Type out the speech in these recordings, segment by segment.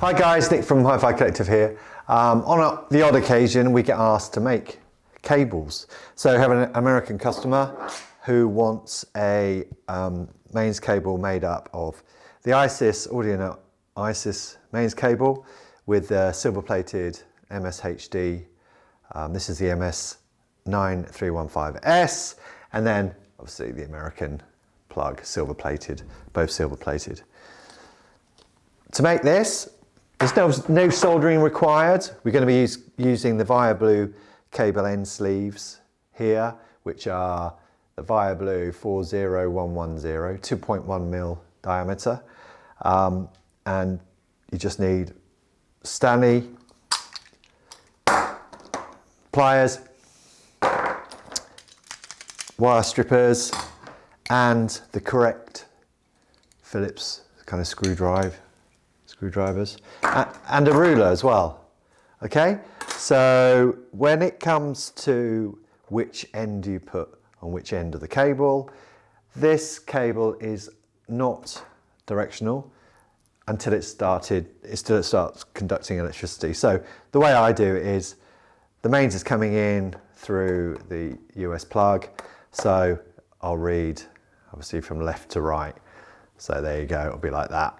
Hi guys, Nick from HiFi Collective here. On the odd occasion we get asked to make cables. So I have an American customer who wants a mains cable made up of the Audio ISIS mains cable with the silver plated MSHD. This is the MS9315S, and then obviously the American plug, silver plated, both silver plated. To make this, there's no soldering required. We're going to be using the ViaBlue cable end sleeves here, which are the ViaBlue 40110, 2.1mm diameter. And you just need Stanley pliers, wire strippers, and the correct Phillips kind of screwdrivers, and a ruler as well. Okay, so when it comes to which end you put on which end of the cable, this cable is not directional until it starts conducting electricity. So the way I do it is the mains is coming in through the US plug, so I'll read obviously from left to right. So there you go, it'll be like that.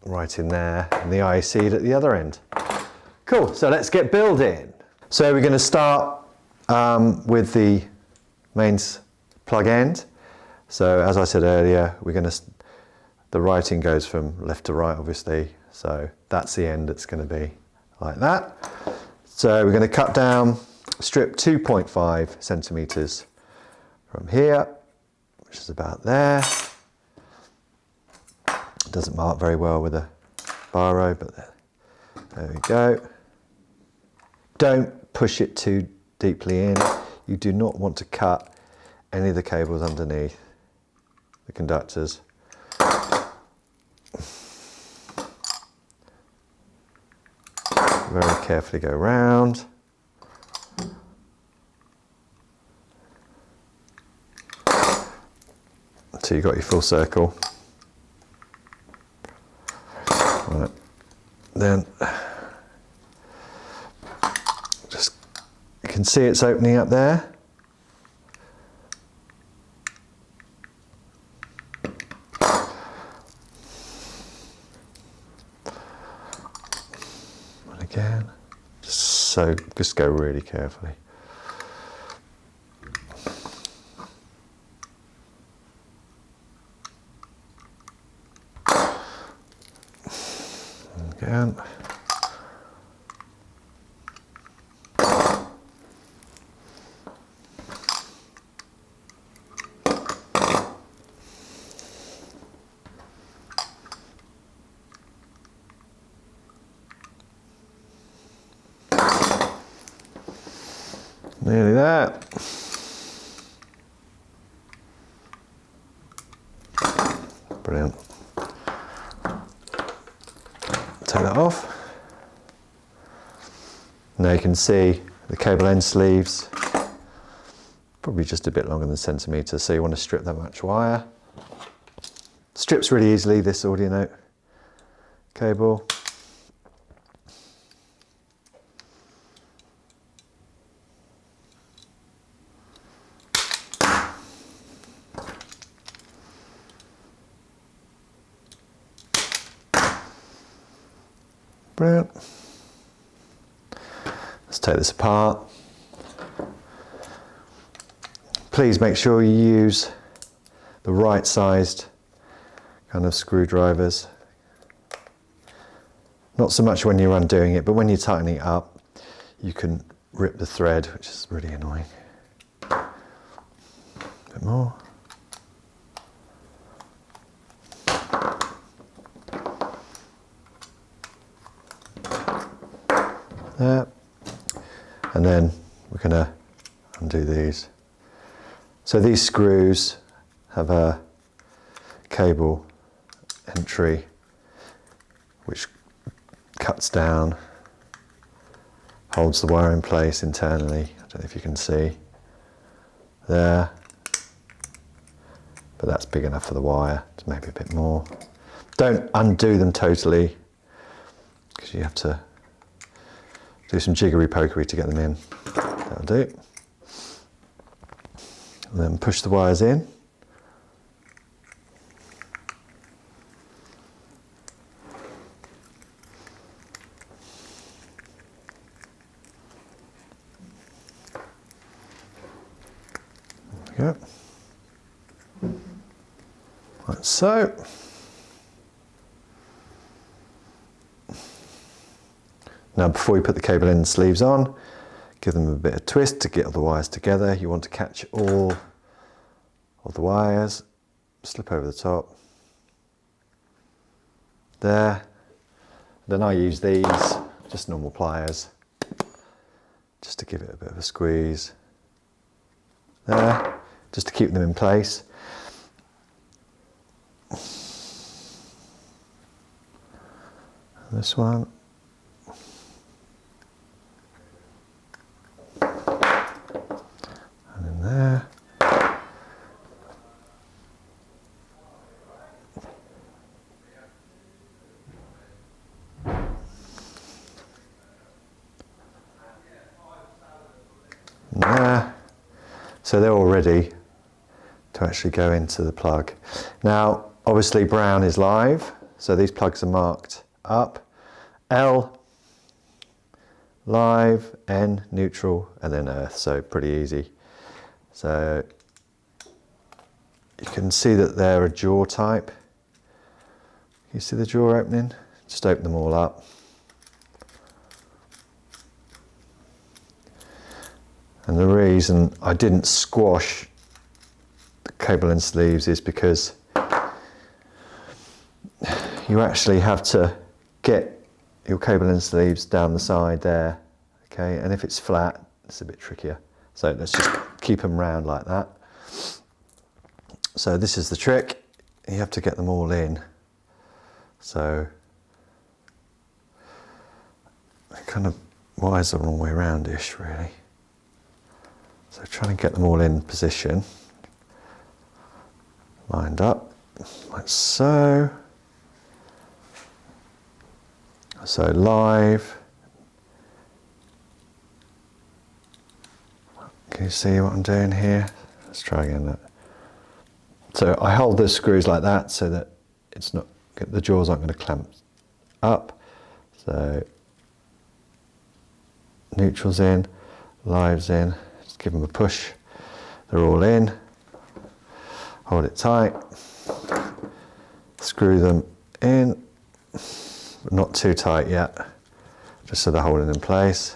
Right in there, and the IEC at the other end. Cool, so let's get building. So we're going to start with the mains plug end. So as I said earlier, the writing goes from left to right, obviously. So that's the end, it's going to be like that. So we're going to cut down strip 2.5 centimeters from here, which is about there. Doesn't mark very well with a biro, but there we go. Don't push it too deeply in. You do not want to cut any of the cables underneath the conductors. Very carefully go round. So you've got your full circle. Right. Then just you can see it's opening up there. And again, just go really carefully. Again. Nearly there. Brilliant. Take that off. Now you can see the cable end sleeves, probably just a bit longer than a centimetre, so you want to strip that much wire. Strips really easily, this audio note cable. Brilliant. Let's take this apart. Please make sure you use the right sized kind of screwdrivers. Not so much when you're undoing it, but when you're tightening it up, you can rip the thread, which is really annoying. A bit more. There. And then we're going to undo these. So these screws have a cable entry which cuts down, holds the wire in place internally. I don't know if you can see there, but that's big enough for the wire. It's maybe a bit more. Don't undo them totally, because you have to do some jiggery-pokery to get them in. That'll do. And then push the wires in. There we go. Like so. Now before you put the cable in, the sleeves on, give them a bit of twist to get all the wires together. You want to catch all of the wires, slip over the top. There. Then I use these, just normal pliers, just to give it a bit of a squeeze. There, just to keep them in place. This one. And in there. And there. So they're all ready to actually go into the plug. Now, obviously brown is live, so these plugs are marked up. L, live, N, neutral, and then earth, so pretty easy. So you can see that they're a jaw type. You see the jaw opening? Just open them all up. And the reason I didn't squash the cable and sleeves is because you actually have to get your cable and sleeves down the side there, okay? And if it's flat, it's a bit trickier. So let's just keep them round like that. So this is the trick. You have to get them all in. So kind of wires the wrong way round-ish, really. So trying to get them all in position, lined up, like so. So live. Can you see what I'm doing here? Let's try again. So I hold the screws like that so that it's not, the jaws aren't going to clamp up. So neutral's in, live's in. Just give them a push. They're all in. Hold it tight. Screw them in. But not too tight yet, just so they're holding in place.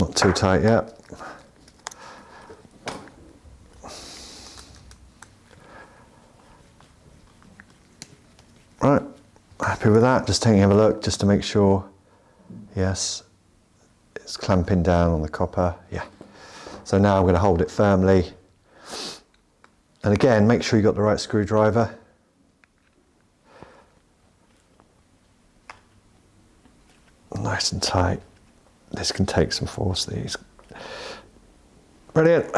Not too tight yet. Right, happy with that. Just taking a look just to make sure, yes, it's clamping down on the copper, yeah. So now I'm going to hold it firmly. And again, make sure you got the right screwdriver. Nice and tight. This can take some force, these. Brilliant.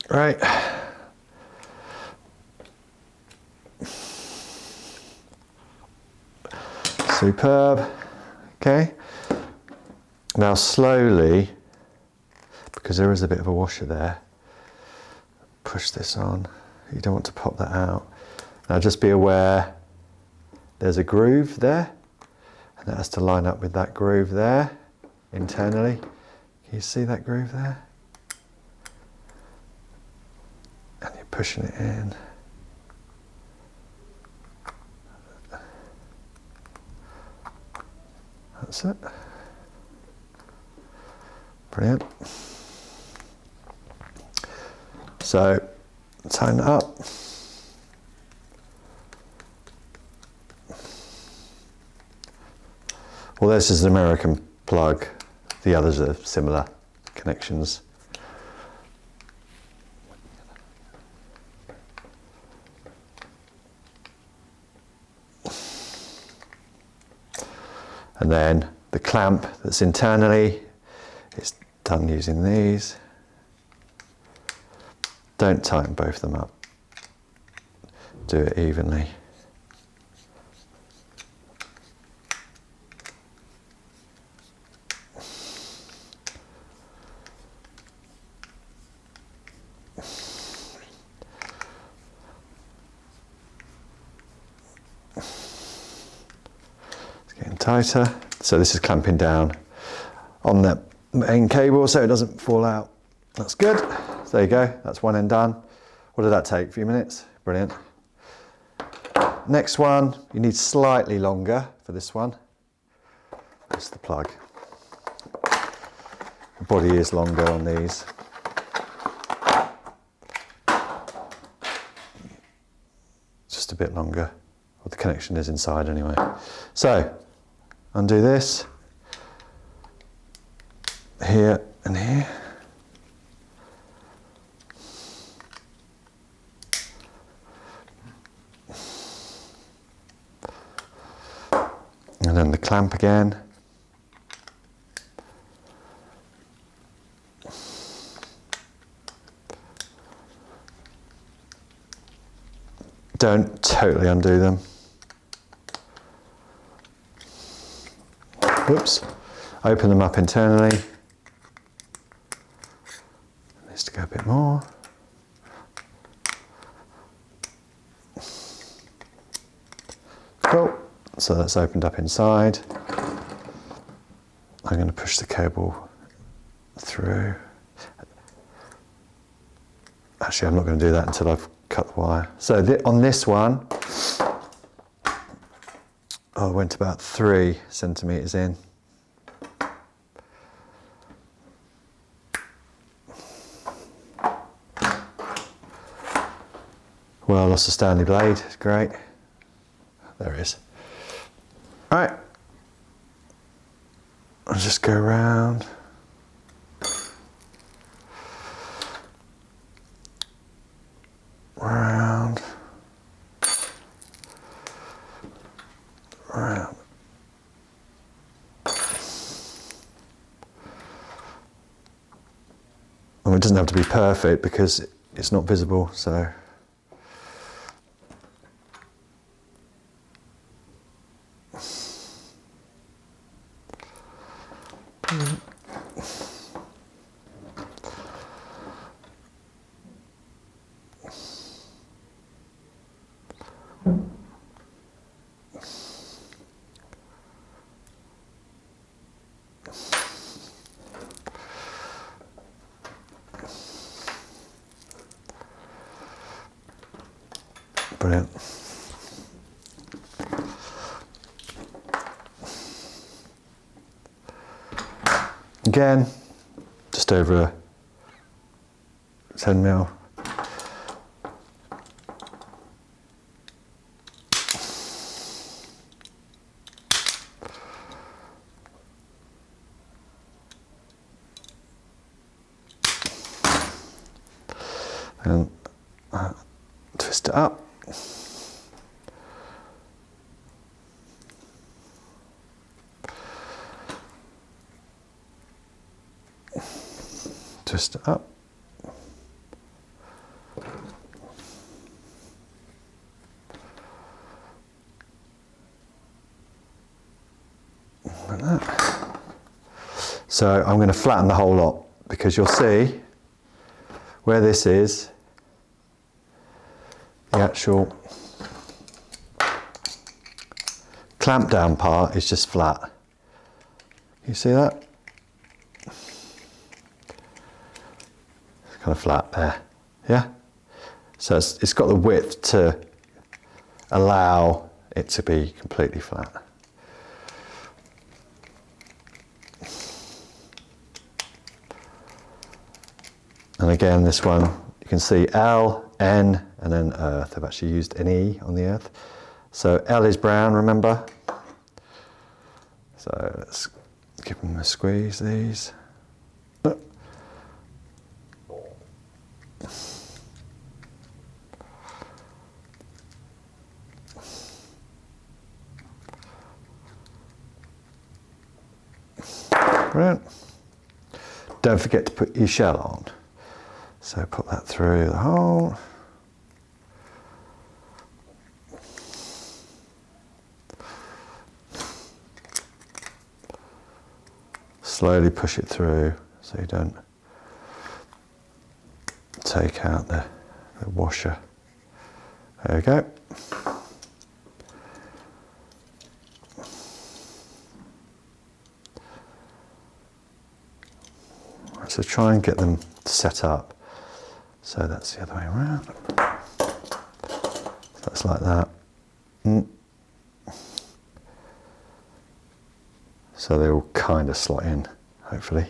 Right. Superb. Okay. Now slowly, because there is a bit of a washer there, push this on. You don't want to pop that out. Now just be aware there's a groove there, and that has to line up with that groove there internally. Can you see that groove there? And you're pushing it in. That's it. Brilliant. So, tighten it up. Well, this is an American plug. The others are similar connections. And then the clamp that's internally is done using these. Don't tighten both of them up. Do it evenly. Tighter. So this is clamping down on the main cable so it doesn't fall out. That's good. So there you go, that's one end done. What did that take? A few minutes? Brilliant. Next one, you need slightly longer for this one. That's the plug. The body is longer on these. Just a bit longer. Well, the connection is inside anyway. So, undo this, here and here. And then the clamp again. Don't totally undo them. Whoops, open them up internally. Needs to go a bit more. Cool, so that's opened up inside. I'm going to push the cable through. Actually, I'm not going to do that until I've cut the wire. So on this one, I went about 3 centimetres in. Well, I lost a Stanley blade, great. There it is. All right, I'll just go around. Round. Round. Well, it doesn't have to be perfect because it's not visible, so. Brilliant. Again, just over 10 mil. And twist it up. Twist it up. Like that. So I'm going to flatten the whole lot because you'll see where this is, the actual clamp down part is just flat. You see that? Kind of flat there, yeah? So it's got the width to allow it to be completely flat. And again, this one, you can see L, N, and then earth. I've actually used an E on the earth. So L is brown, remember? So let's give them a squeeze, these. Brilliant. Don't forget to put your shell on. So put that through the hole. Slowly push it through so you don't take out the washer. There we go. So try and get them set up. So that's the other way around. So that's like that. So they all kind of slot in, hopefully.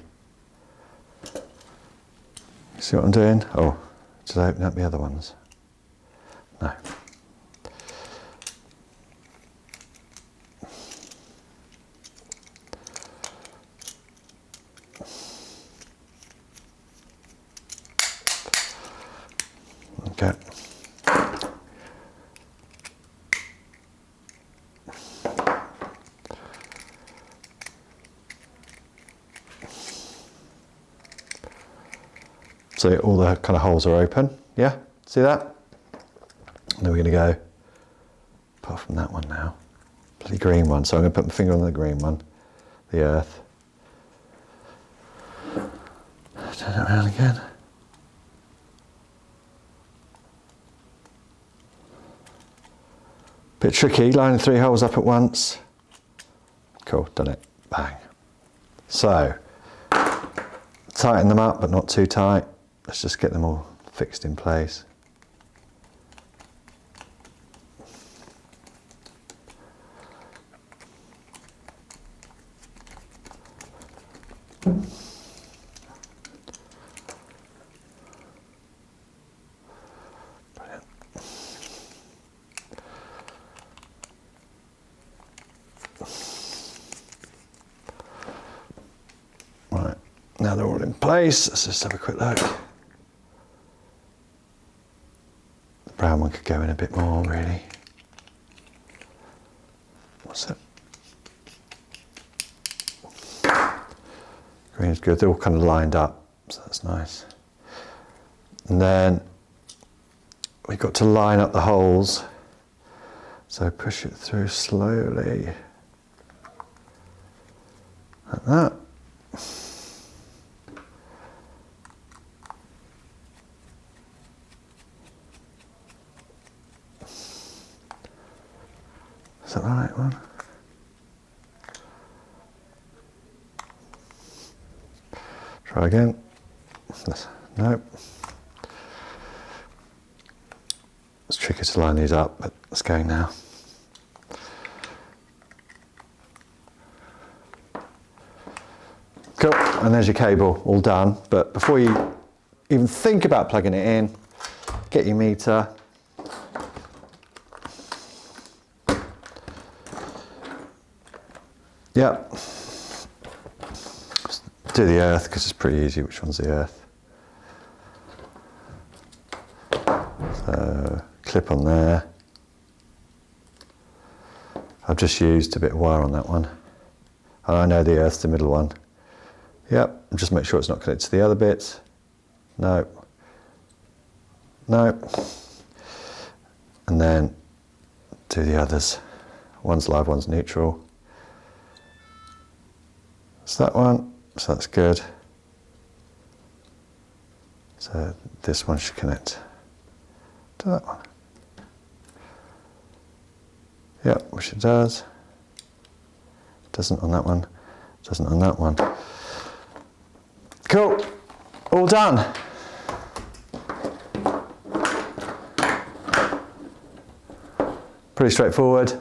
See what I'm doing? Oh, did I open up the other ones? No. Okay. So all the kind of holes are open, yeah? See that? And then we're going to go, apart from that one now, bloody green one. So I'm going to put my finger on the green one, the earth. Turn it around again. Bit tricky, lining 3 holes up at once. Cool, done it, bang. So, tighten them up, but not too tight. Let's just get them all fixed in place. Brilliant. Right, now they're all in place. Let's just have a quick look. The brown one could go in a bit more, really. What's it? Green's good. They're all kind of lined up, so that's nice. And then we've got to line up the holes. So push it through slowly, like that. Is that the right one? Try again. Nope. It's tricky to line these up, but it's going now. Cool, and there's your cable, all done. But before you even think about plugging it in, get your meter. Yep. Do the earth, because it's pretty easy which one's the earth. So, clip on there. I've just used a bit of wire on that one. And I know the earth's the middle one. Yep, and just make sure it's not connected to the other bits. No. No. And then do the others. One's live, one's neutral. It's that one, so that's good. So this one should connect to that one. Yep, which it does. Doesn't on that one, doesn't on that one. Cool, all done. Pretty straightforward,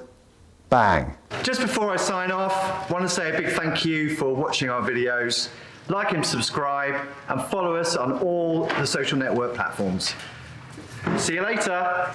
bang. Just before I sign off, I want to say a big thank you for watching our videos. Like and subscribe, and follow us on all the social network platforms. See you later.